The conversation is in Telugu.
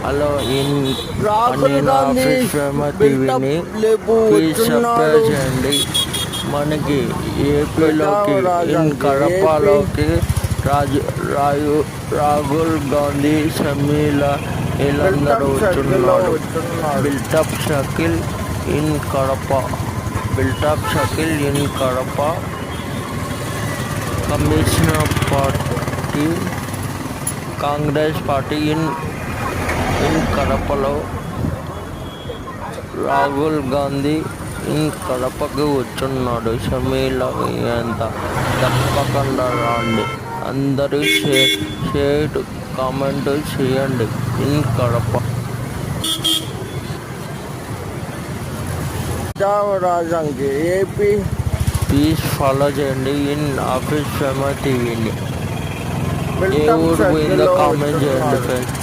హలో ఇన్ రాహుల్ నేను గాంధీ ఆఫీస్ ఫేమ బిల్డప్ టీవీని లేపు ప్లీజ్ వచ్చున్నాడు. సబ్స్క్రైబ్ చేయండి. మనకి ఏపీలోకి ఇన్ రాజాంగి కడపలోకి రాహుల్ గాంధీ సమీల వీళ్ళందరూ వచ్చున్నాడు. బిల్టప్ షకిల్ in Kadapa commissioner party Congress party in కడపలో రాహుల్ గాంధీ ఇన్ కడపకి వచ్చున్నాడు. షమీల అంతా తప్పకుండా రాండి. అందరూ షేర్ కామెంట్ చేయండి. ఇన్ కడప రాజాంగి ఏపీ ప్లీజ్ ఫాలో చేయండి ఇన్ ఆఫీస్ ఫేమ టీవీని. ఏ ఊరు పోయిందో కామెంట్ చేయండి ఫ్రెండ్స్.